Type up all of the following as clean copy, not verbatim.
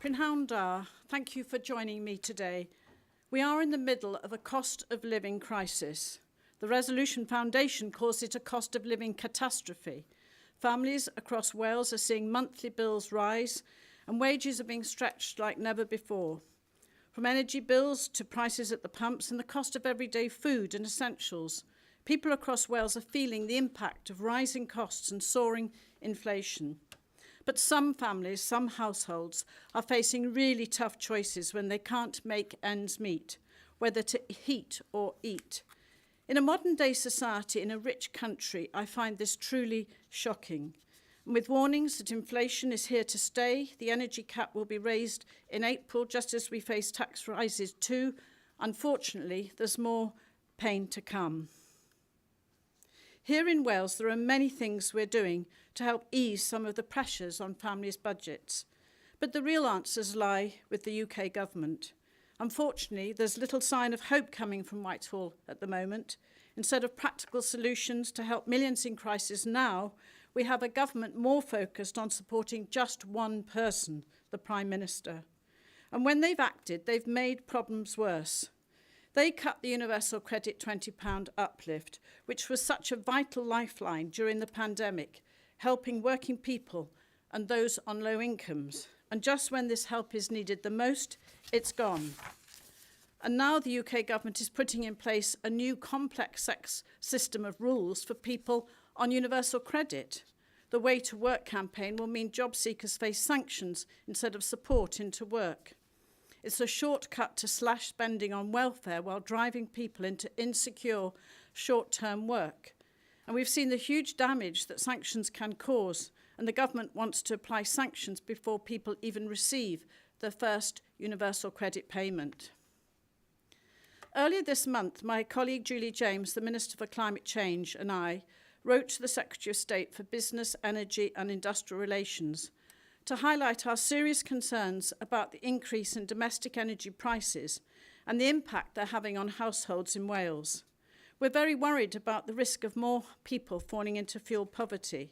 Cynhadledd, thank you for joining me today. We are in the middle of a cost of living crisis. The Resolution Foundation calls it a cost of living catastrophe. Families across Wales are seeing monthly bills rise and wages are being stretched like never before. From energy bills to prices at the pumps and the cost of everyday food and essentials, people across Wales are feeling the impact of rising costs and soaring inflation. But some families, some households, are facing really tough choices when they can't make ends meet, whether to heat or eat. In a modern-day society, in a rich country, I find this truly shocking. And with warnings that inflation is here to stay, the energy cap will be raised in April, just as we face tax rises too. Unfortunately, there's more pain to come. Here in Wales, there are many things we're doing to help ease some of the pressures on families' budgets. But the real answers lie with the UK government. Unfortunately, there's little sign of hope coming from Whitehall at the moment. Instead of practical solutions to help millions in crisis now, we have a government more focused on supporting just one person, the Prime Minister. And when they've acted, they've made problems worse. They cut the universal credit £20 uplift, which was such a vital lifeline during the pandemic, helping working people and those on low incomes. And just when this help is needed the most, it's gone. And now the UK government is putting in place a new complex system of rules for people on universal credit. The Way to Work campaign will mean job seekers face sanctions instead of support into work. It's a shortcut to slash spending on welfare while driving people into insecure short-term work. And we've seen the huge damage that sanctions can cause, and the government wants to apply sanctions before people even receive their first universal credit payment. Earlier this month, my colleague Julie James, the Minister for Climate Change, and I wrote to the Secretary of State for Business, Energy and Industrial Relations to highlight our serious concerns about the increase in domestic energy prices and the impact they're having on households in Wales. We're very worried about the risk of more people falling into fuel poverty.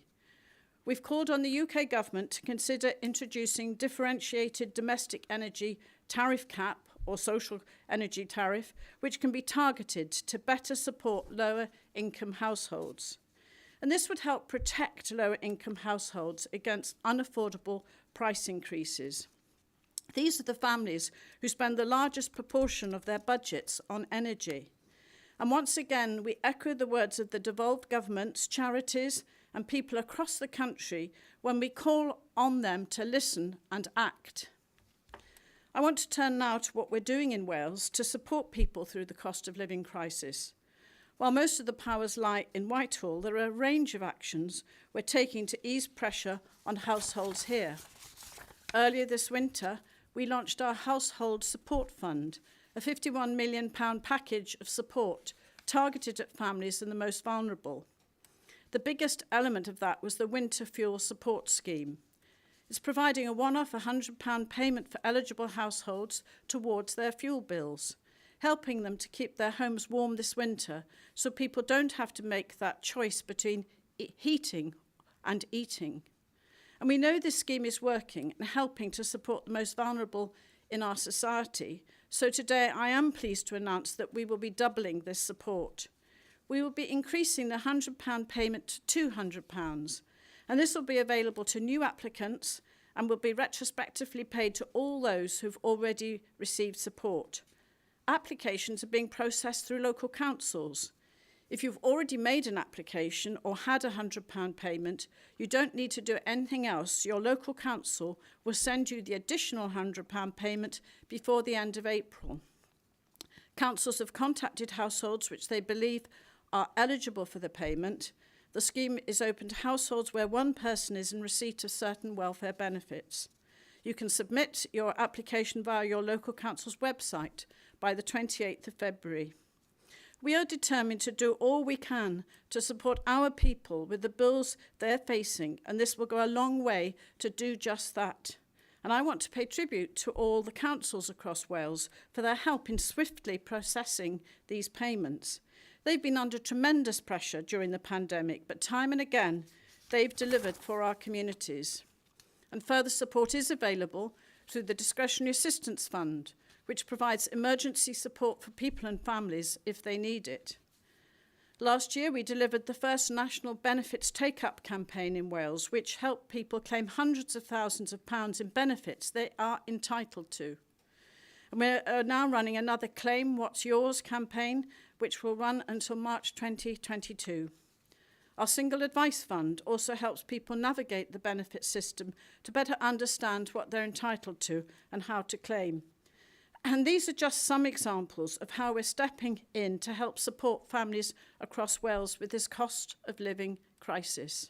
We've called on the UK government to consider introducing differentiated domestic energy tariff cap or social energy tariff, which can be targeted to better support lower income households. And this would help protect lower income households against unaffordable price increases. These are the families who spend the largest proportion of their budgets on energy. And once again, we echo the words of the devolved governments, charities, and people across the country when we call on them to listen and act. I want to turn now to what we're doing in Wales to support people through the cost of living crisis. While most of the powers lie in Whitehall, there are a range of actions we're taking to ease pressure on households here. Earlier this winter, we launched our Household Support Fund, a £51 million package of support targeted at families and the most vulnerable. The biggest element of that was the Winter Fuel Support Scheme. It's providing a one-off £100 payment for eligible households towards their fuel bills, helping them to keep their homes warm this winter so people don't have to make that choice between heating and eating. And we know this scheme is working and helping to support the most vulnerable in our society. So today I am pleased to announce that we will be doubling this support. We will be increasing the £100 payment to £200, and this will be available to new applicants and will be retrospectively paid to all those who've already received support. Applications are being processed through local councils. If you've already made an application or had a £100 payment, you don't need to do anything else. Your local council will send you the additional £100 payment before the end of April. Councils have contacted households which they believe are eligible for the payment. The scheme is open to households where one person is in receipt of certain welfare benefits. You can submit your application via your local council's website by the 28th of February. We are determined to do all we can to support our people with the bills they're facing, and this will go a long way to do just that. And I want to pay tribute to all the councils across Wales for their help in swiftly processing these payments. They've been under tremendous pressure during the pandemic, but time and again, they've delivered for our communities. And further support is available through the Discretionary Assistance Fund, which provides emergency support for people and families if they need it. Last year, we delivered the first national benefits take-up campaign in Wales, which helped people claim hundreds of thousands of pounds in benefits they are entitled to. And we're now running another Claim What's Yours campaign, which will run until March 2022. Our Single Advice Fund also helps people navigate the benefit system to better understand what they're entitled to and how to claim. And these are just some examples of how we're stepping in to help support families across Wales with this cost of living crisis.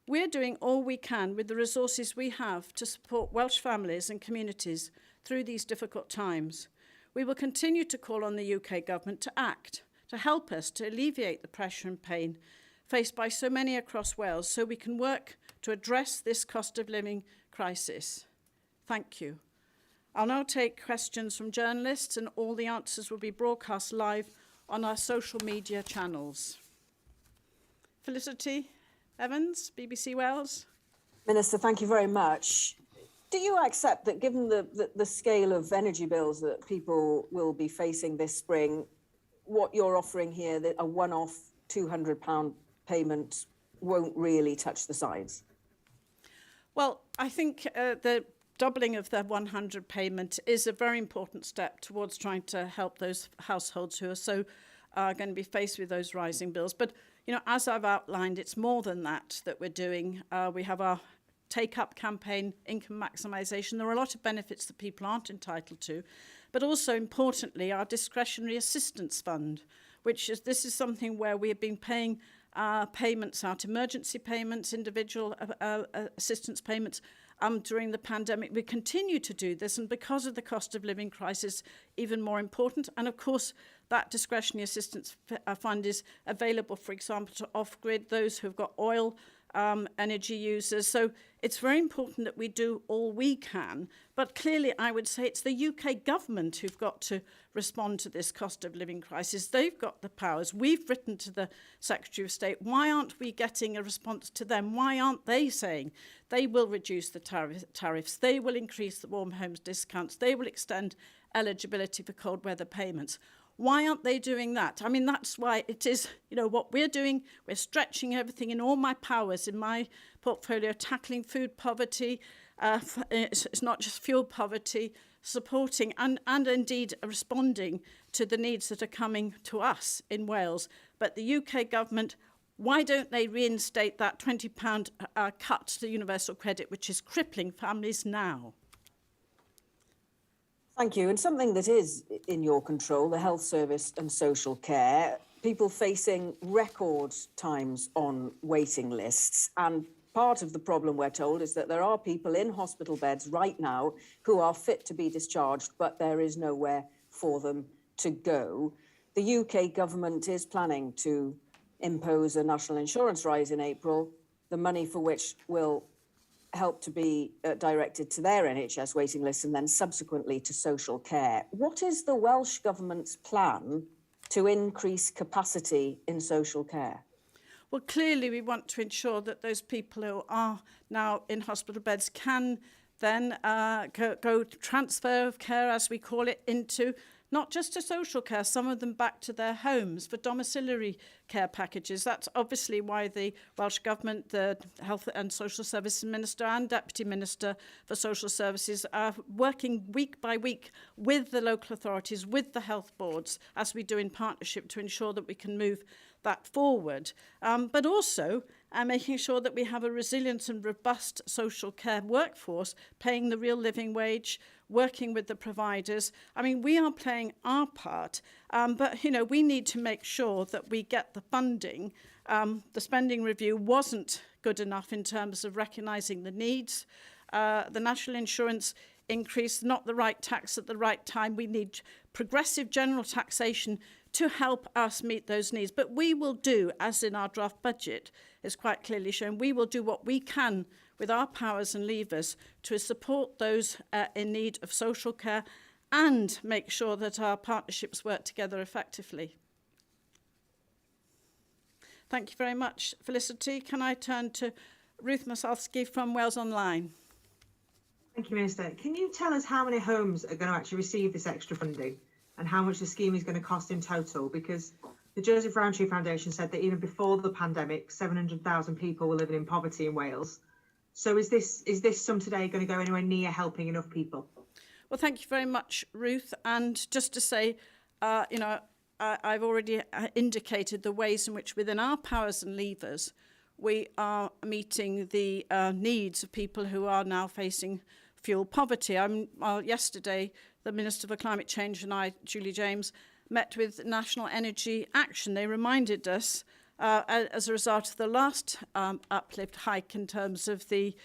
We're doing all we can with the resources we have to support Welsh families and communities through these difficult times. We will continue to call on the UK government to act, to help us to alleviate the pressure and pain faced by so many across Wales so we can work to address this cost of living crisis. Thank you. I'll now take questions from journalists, and all the answers will be broadcast live on our social media channels. Felicity Evans, BBC Wales. Minister, thank you very much. Do you accept that given the scale of energy bills that people will be facing this spring, what you're offering here, that a one-off £200 payment won't really touch the sides? Well, I think the doubling of the 100 payment is a very important step towards trying to help those households who are so going to be faced with those rising bills. But, you know, as I've outlined, it's more than that we're doing. We have our take-up campaign, income maximisation. There are a lot of benefits that people aren't entitled to, but also importantly, our Discretionary Assistance Fund, this is something where we have been paying payments out, emergency payments, individual assistance payments, during the pandemic. We continue to do this, and because of the cost of living crisis, even more important. And of course, that discretionary assistance fund is available, for example, to off-grid, those who've got oil energy users. So it's very important that we do all we can. But clearly, I would say it's the UK government who've got to respond to this cost of living crisis. They've got the powers. We've written to the Secretary of State. Why aren't we getting a response to them? Why aren't they saying they will reduce the tariffs? They will increase the warm homes discounts. They will extend eligibility for cold weather payments. Why aren't they doing that? I mean, that's why it is, you know, what we're doing. We're stretching everything in all my powers in my portfolio, tackling food poverty. It's not just fuel poverty, supporting and indeed responding to the needs that are coming to us in Wales. But the UK government, why don't they reinstate that £20 cut to universal credit, which is crippling families now? Thank you. And something that is in your control, the health service and social care, people facing record times on waiting lists. And part of the problem, we're told, is that there are people in hospital beds right now who are fit to be discharged, but there is nowhere for them to go. The UK government is planning to impose a national insurance rise in April, the money for which will help to be directed to their NHS waiting lists and then subsequently to social care. What is the Welsh Government's plan to increase capacity in social care? Well, clearly we want to ensure that those people who are now in hospital beds can then go transfer of care, as we call it, into not just to social care, some of them back to their homes for domiciliary care packages. That's obviously why the Welsh Government, the Health and Social Services Minister and Deputy Minister for Social Services are working week by week with the local authorities, with the health boards, as we do in partnership, to ensure that we can move that forward. But also making sure that we have a resilient and robust social care workforce, paying the real living wage, working with the providers. I mean, we are playing our part, but, you know, we need to make sure that we get the funding. The spending review wasn't good enough in terms of recognising the needs. The national insurance increase, not the right tax at the right time. We need progressive general taxation to help us meet those needs. But we will do, as in our draft budget is quite clearly shown, we will do what we can with our powers and levers to support those in need of social care and make sure that our partnerships work together effectively. Thank you very much, Felicity. Can I turn to Ruth Masalski from Wales Online? Thank you, Minister. Can you tell us how many homes are going to actually receive this extra funding and how much the scheme is going to cost in total? Because the Joseph Rowntree Foundation said that even before the pandemic, 700,000 people were living in poverty in Wales. So is this sum today going to go anywhere near helping enough people? Well, thank you very much, Ruth. And just to say, I've already indicated the ways in which within our powers and levers, we are meeting the needs of people who are now facing fuel poverty. Yesterday, the Minister for Climate Change and I, Julie James, met with National Energy Action. They reminded us, as a result of the last uplift hike in terms of the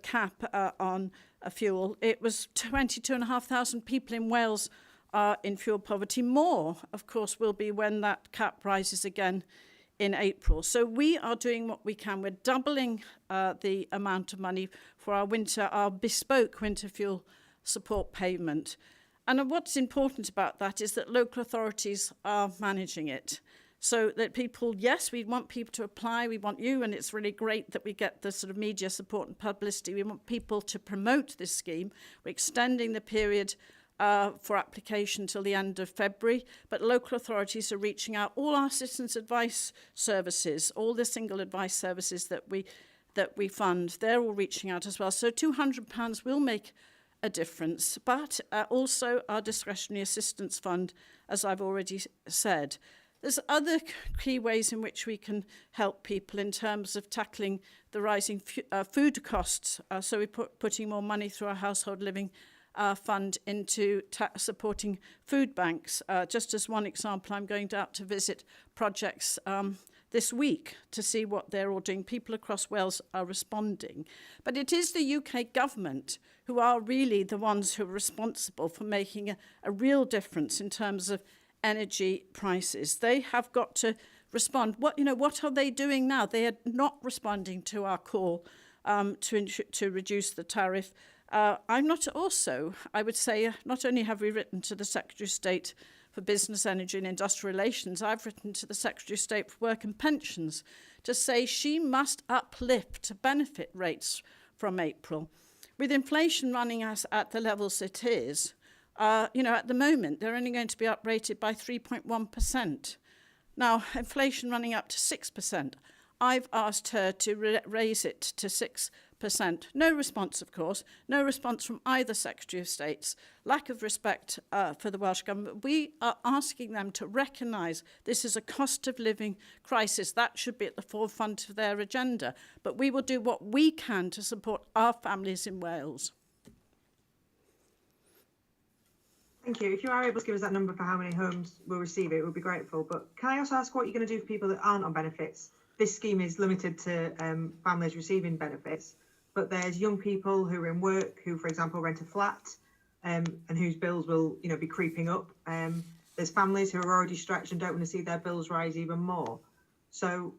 cap on fuel, it was 22,500 people in Wales are in fuel poverty. More, of course, will be when that cap rises again in April. So we are doing what we can. We're doubling the amount of money for our bespoke winter fuel support payment. And what's important about that is that local authorities are managing it. So that people, yes, we want people to apply, we want you, and it's really great that we get the sort of media support and publicity. We want people to promote this scheme. We're extending the period for application till the end of February, but local authorities are reaching out. All our citizens' advice services, all the single advice services that we fund, they're all reaching out as well. So £200 will make a difference, but also our discretionary assistance fund, as I've already said. There's other key ways in which we can help people in terms of tackling the rising food costs. So we're putting more money through our household living fund into supporting food banks. Just as one example, I'm going out to visit projects this week to see what they're all doing. People across Wales are responding. But it is the UK government who are really the ones who are responsible for making a real difference in terms of energy prices. They have got to respond. What are they doing now? They are not responding to our call to reduce the tariff. I would say, not only have we written to the Secretary of State for Business, Energy and Industrial Relations, I've written to the Secretary of State for Work and Pensions to say she must uplift benefit rates from April. With inflation running us at the levels it is, at the moment, they're only going to be uprated by 3.1%. Now, inflation running up to 6%. I've asked her to raise it to 6%. No response, of course. No response from either Secretary of State's. Lack of respect for the Welsh Government. We are asking them to recognise this is a cost of living crisis. That should be at the forefront of their agenda. But we will do what we can to support our families in Wales. Thank you. If you are able to give us that number for how many homes will receive it, we'd be grateful. But can I also ask what you're going to do for people that aren't on benefits? This scheme is limited to families receiving benefits, but there's young people who are in work who, for example, rent a flat and whose bills will, be creeping up. There's families who are already stretched and don't want to see their bills rise even more. So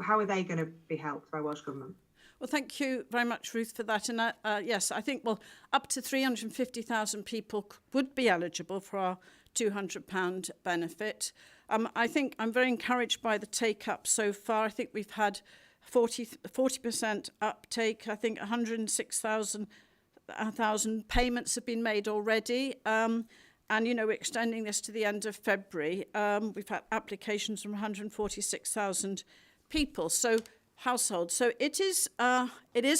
how are they going to be helped by Welsh Government? Well, thank you very much, Ruth, for that. And yes, I think, up to 350,000 people would be eligible for our £200 benefit. I think I'm very encouraged by the take-up so far. I think we've had 40% uptake. I think 106,000 payments have been made already. And, we're extending this to the end of February. We've had applications from 146,000 people. So households. So it is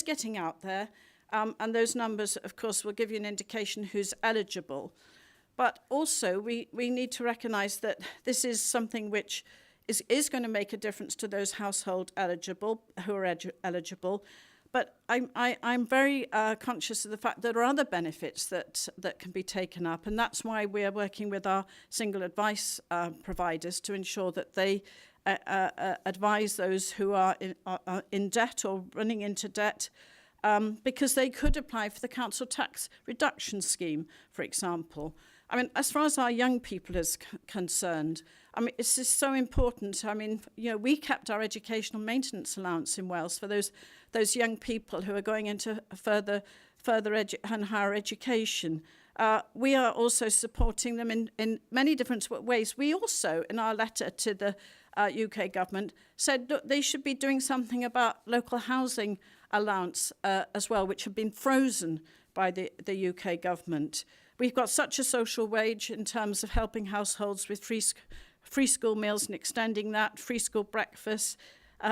getting out there, and those numbers, of course, will give you an indication who's eligible. But also, we need to recognise that this is something which is going to make a difference to those household who are eligible. But I'm very conscious of the fact that there are other benefits that can be taken up, and that's why we are working with our single advice providers to ensure that they advise those who are in debt or running into debt, because they could apply for the council tax reduction scheme, for example. As far as our young people is concerned, it's just so important. We kept our educational maintenance allowance in Wales for those young people who are going into further and higher education. We are also supporting them in many different ways. We also, in our letter to the UK government, said look, they should be doing something about local housing allowance as well, which have been frozen by the UK government. We've got such a social wage in terms of helping households with free school meals and extending that, free school breakfast,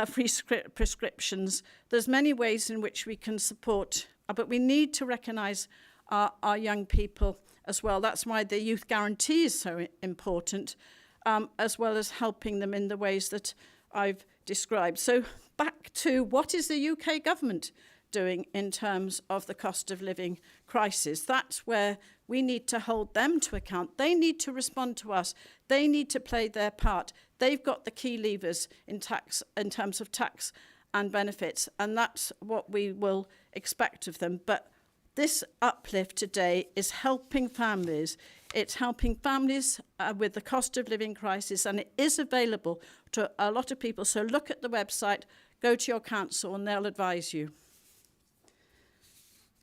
free prescriptions. There's many ways in which we can support, but we need to recognise our young people as well. That's why the youth guarantee is so important, as well as helping them in the ways that I've described. So back to what is the UK government doing in terms of the cost of living crisis? That's where we need to hold them to account. They need to respond to us. They need to play their part. They've got the key levers in terms of tax and benefits, and that's what we will expect of them. But this uplift today is helping families. It's helping families with the cost of living crisis, and it is available to a lot of people. So look at the website, go to your council, and they'll advise you.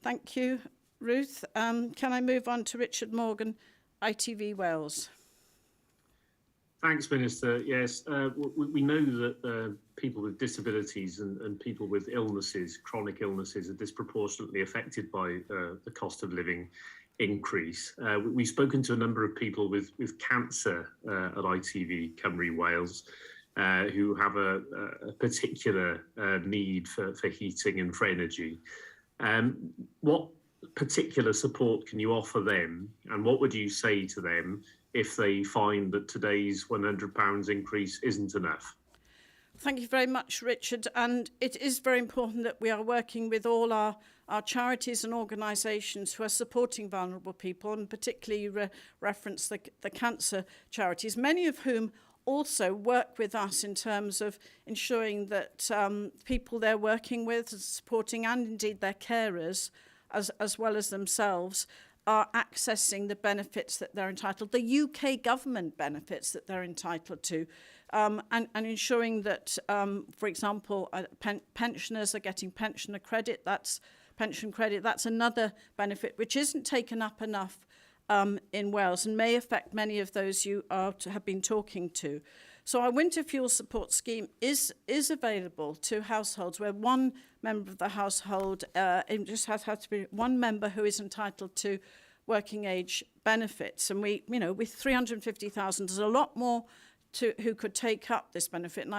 Thank you, Ruth. Can I move on to Richard Morgan, ITV Wales? Thanks, Minister. Yes, we know that people with disabilities and people with illnesses, chronic illnesses, are disproportionately affected by the cost of living increase. We've spoken to a number of people with cancer at ITV Cymru Wales who have a particular need for heating and for energy. What particular support can you offer them, and what would you say to them if they find that today's £100 increase isn't enough? Thank you very much, Richard. And it is very important that we are working with all our charities and organisations who are supporting vulnerable people, and particularly reference the cancer charities, many of whom also work with us in terms of ensuring that people they're working with, supporting, and indeed their carers, as well as themselves, are accessing the benefits that they're entitled, the UK government benefits that they're entitled to, and ensuring that, for example, pensioners are getting pension credit. That's another benefit which isn't taken up enough in Wales and may affect many of those you have been talking to. So our winter fuel support scheme is available to households where one member of the household, it just has to be one member who is entitled to working age benefits. And we, with 350,000, there's a lot more who could take up this benefit. And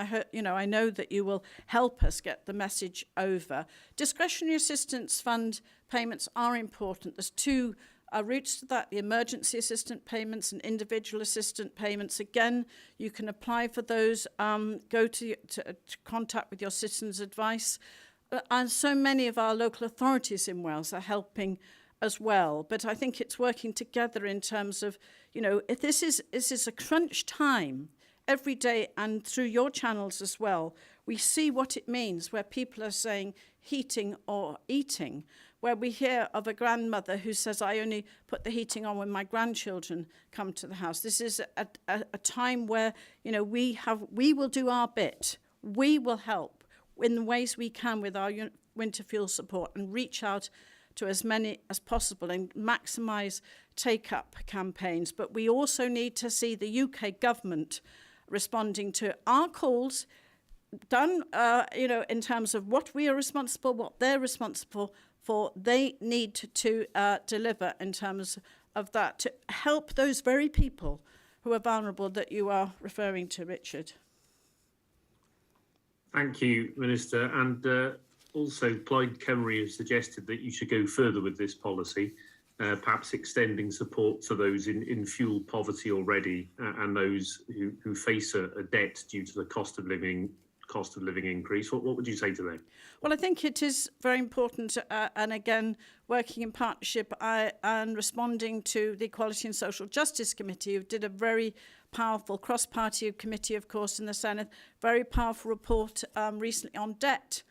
I know that you will help us get the message over. Discretionary assistance fund payments are important. There's two routes to that, the emergency assistant payments and individual assistant payments. Again, you can apply for those, go to contact with your citizens' advice. And so many of our local authorities in Wales are helping as well. But I think it's working together in terms of, if this is a crunch time every day, and through your channels as well, we see what it means where people are saying heating or eating, where we hear of a grandmother who says, I only put the heating on when my grandchildren come to the house. This is a time where, we will do our bit. We will help in the ways we can with our winter fuel support and reach out to as many as possible and maximise take-up campaigns. But we also need to see the UK government responding to our calls, done, in terms of what we are responsible, what they're responsible for. They need to deliver in terms of that, to help those very people who are vulnerable that you are referring to, Richard. Thank you, Minister. And also, Plaid Cymru has suggested that you should go further with this policy, perhaps extending support to those in fuel poverty already and those who face a debt due to the cost of living increase. What would you say to them? Well, I think it is very important, and again, working in partnership and responding to the Equality and Social Justice Committee, who did a very powerful cross-party committee, of course, in the Senate, very powerful report recently on debt.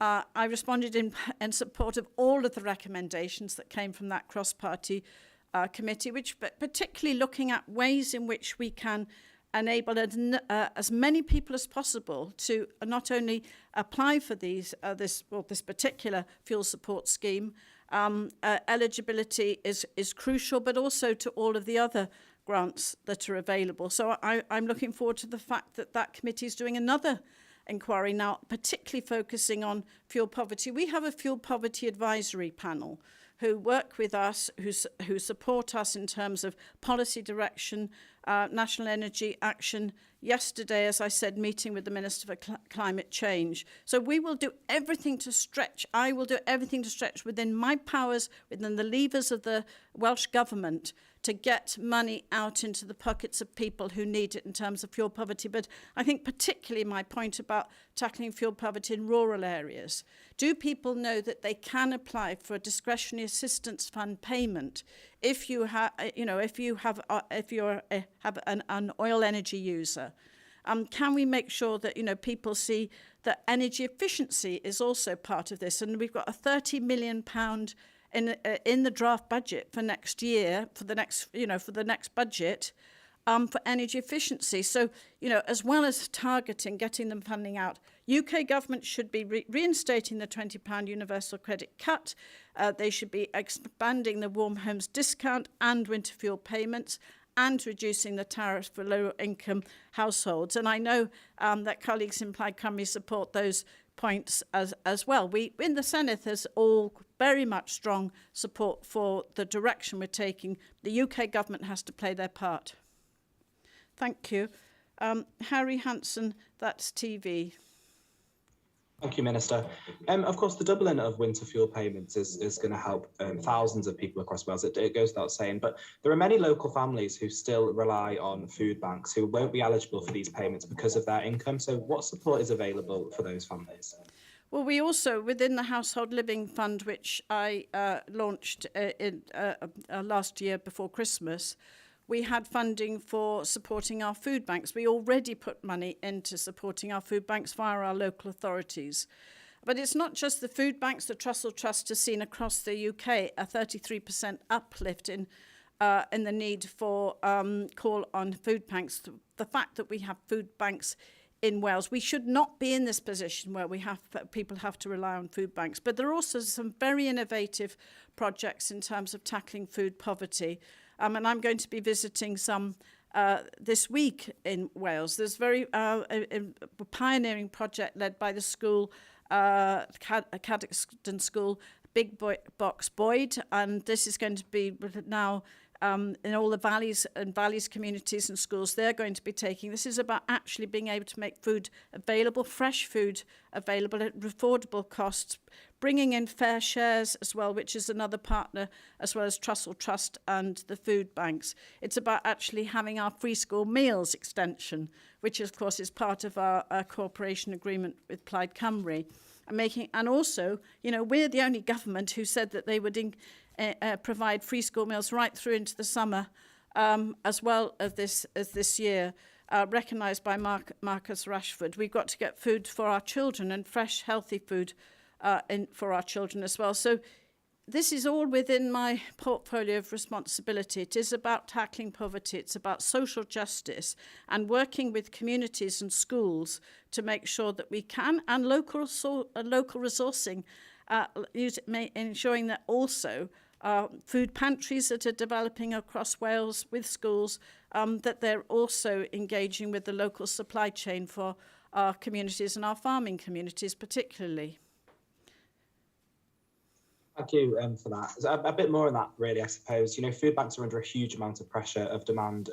I responded in support of all of the recommendations that came from that cross-party committee, which particularly looking at ways in which we can enable as many people as possible to not only apply for this particular fuel support scheme. Eligibility is crucial, but also to all of the other grants that are available. So I'm looking forward to the fact that that committee is doing another inquiry now, particularly focusing on fuel poverty. We have a fuel poverty advisory panel who work with us, who support us in terms of policy direction, national energy action. Yesterday, as I said, meeting with the Minister for Climate Change. So we will do everything to stretch. I will do everything to stretch within my powers, within the levers of the Welsh Government, to get money out into the pockets of people who need it in terms of fuel poverty. But I think particularly my point about tackling fuel poverty in rural areas. Do people know that they can apply for a discretionary assistance fund payment if you have, if you're an oil energy user? Can we make sure that people see that energy efficiency is also part of this? And we've got a £30 million in the draft budget for next year, for the next budget, for energy efficiency. So, as well as targeting, getting them funding out, UK government should be reinstating the £20 universal credit cut. They should be expanding the warm homes discount and winter fuel payments, and reducing the tariffs for low-income households. And I know that colleagues in Plaid Cymru support those points as well. We in the Senate, there's all very much strong support for the direction we're taking. The UK government has to play their part. Thank you. Harry Hansen, that's TV. Thank you, Minister. Of course, the doubling of winter fuel payments is going to help thousands of people across Wales. It goes without saying, but there are many local families who still rely on food banks who won't be eligible for these payments because of their income. So what support is available for those families? Well, we also, within the Household Living Fund, which I launched last year before Christmas, we had funding for supporting our food banks. We already put money into supporting our food banks via our local authorities. But it's not just the food banks. The Trussell Trust has seen across the UK a 33% uplift in the need for call on food banks. The fact that we have food banks in Wales, we should not be in this position where people have to rely on food banks. But there are also some very innovative projects in terms of tackling food poverty. And I'm going to be visiting some this week in Wales. There's a pioneering project led by the school, Cadogan School, Big Box Boyd, and this is going to be now in all the valleys communities and schools. They're going to be taking. This is about actually being able to make food available, fresh food available at affordable costs, bringing in fair shares as well, which is another partner, as well as Trussell Trust and the food banks. It's about actually having our free school meals extension, which of course is part of our cooperation agreement with Plaid Cymru. And also, we're the only government who said that they would provide free school meals right through into the summer, as well as this year, recognised by Marcus Rashford. We've got to get food for our children, and fresh, healthy food for our children as well. So this is all within my portfolio of responsibility. It is about tackling poverty. It's about social justice and working with communities and schools to make sure that we can, and local resourcing, ensuring that also food pantries that are developing across Wales with schools, that they're also engaging with the local supply chain for our communities and our farming communities particularly. Thank you for that. A bit more on that, really, I suppose. Food banks are under a huge amount of pressure of demand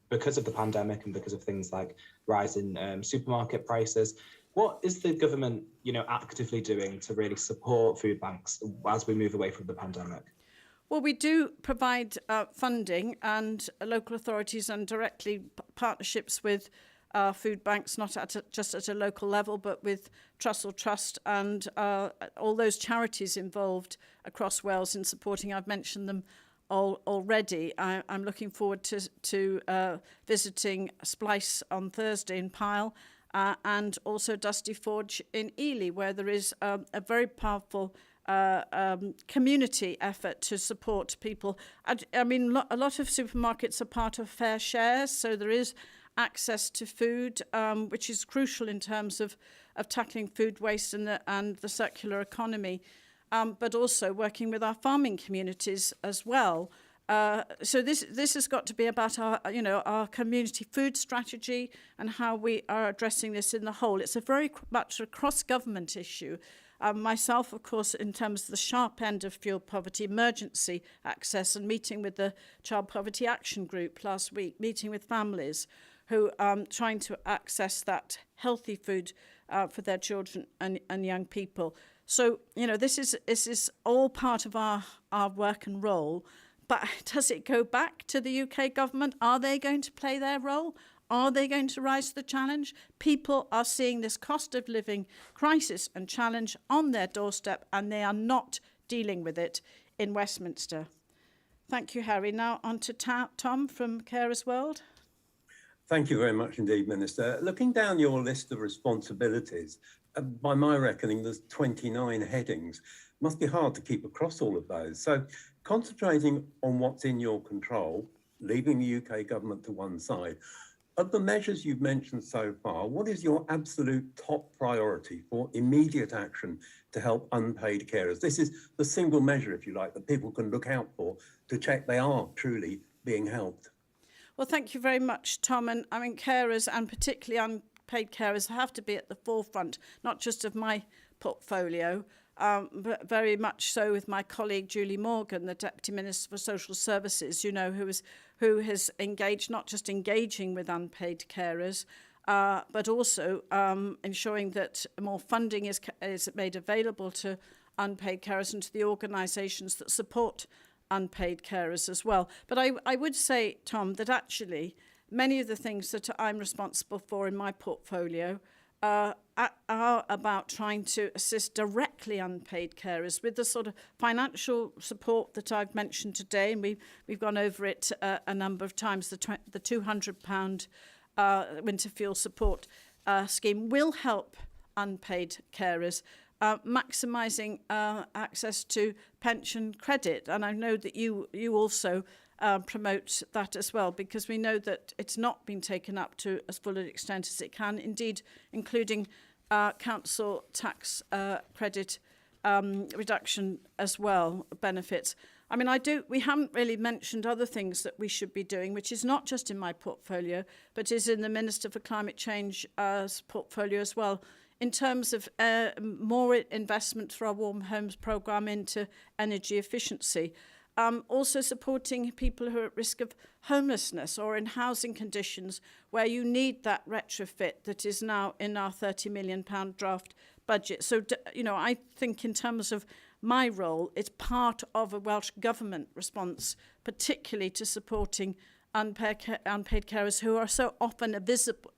because of the pandemic and because of things like rising supermarket prices. What is the government, actively doing to really support food banks as we move away from the pandemic? Well, we do provide funding and local authorities and directly partnerships with food banks, not just at a local level, but with Trussell Trust and all those charities involved across Wales in supporting. I've mentioned them already. I'm looking forward to visiting Splice on Thursday in Pyle, and also Dusty Forge in Ely, where there is a very powerful community effort to support people. I mean, a lot of supermarkets are part of fair shares, so there is access to food, which is crucial in terms of tackling food waste and the circular economy, but also working with our farming communities as well So this has got to be about our community food strategy and how we are addressing this in the whole. It's a very much a cross-government issue. Myself, of course, in terms of the sharp end of fuel poverty, emergency access, and meeting with the Child Poverty Action Group last week, meeting with families who are trying to access that healthy food for their children and young people. So, this is all part of our work and role. But does it go back to the UK government? Are they going to play their role? Are they going to rise to the challenge? People are seeing this cost of living crisis and challenge on their doorstep, and they are not dealing with it in Westminster. Thank you, Harry. Now on to Tom from Carers World. Thank you very much indeed, Minister. Looking down your list of responsibilities, by my reckoning, there's 29 headings. Must be hard to keep across all of those. So concentrating on what's in your control, leaving the UK government to one side, of the measures you've mentioned so far, what is your absolute top priority for immediate action to help unpaid carers? This is the single measure, if you like, that people can look out for to check they are truly being helped. Well, thank you very much, Tom. And I mean, carers, and particularly unpaid carers, have to be at the forefront, not just of my portfolio, but very much so with my colleague Julie Morgan, the Deputy Minister for Social Services, who has engaged, not just engaging with unpaid carers, but also ensuring that more funding is made available to unpaid carers and to the organisations that support unpaid carers as well. But I would say, Tom, that actually many of the things that I'm responsible for in my portfolio are about trying to assist directly unpaid carers with the sort of financial support that I've mentioned today, and we've gone over it a number of times. The £200 winter fuel support scheme will help unpaid carers, maximising access to pension credit, and I know that you also promote that as well, because we know that it's not been taken up to as full an extent as it can, indeed including council tax credit reduction as well, benefits. I mean, we haven't really mentioned other things that we should be doing, which is not just in my portfolio, but is in the Minister for Climate Change's portfolio as well, in terms of more investment for our Warm Homes programme into energy efficiency. Also supporting people who are at risk of homelessness or in housing conditions where you need that retrofit that is now in our £30 million draft budget. So, I think in terms of my role, it's part of a Welsh Government response, particularly to supporting unpaid carers who are so often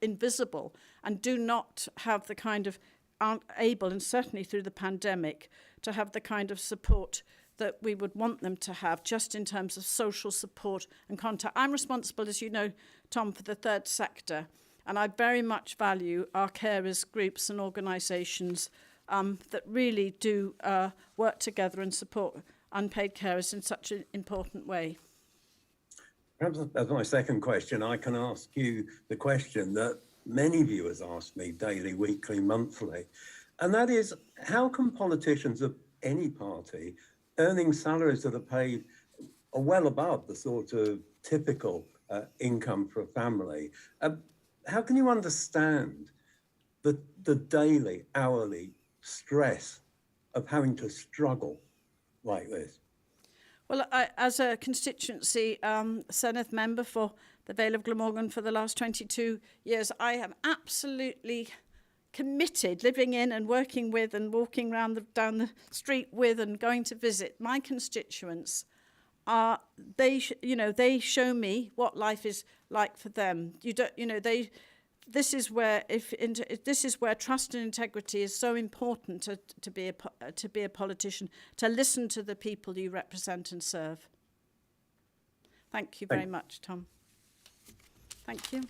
invisible and do not have the kind of, aren't able, and certainly through the pandemic, to have the kind of support that we would want them to have, just in terms of social support and contact. I'm responsible, as you know, Tom, for the third sector, and I very much value our carers groups and organisations that really do work together and support unpaid carers in such an important way. Perhaps as my second question, I can ask you the question that many viewers ask me daily, weekly, monthly, and that is, how can politicians of any party earning salaries that are paid well above the sort of typical income for a family, how can you understand the daily, hourly stress of having to struggle like this? Well, as a constituency Senedd member for the Vale of Glamorgan for the last 22 years, I am absolutely committed, living in and working with and walking down the street with and going to visit my constituents. They show me what life is like for them. This is where trust and integrity is so important to be a politician, to listen to the people you represent and serve. Thank you very much, Tom. Thank you.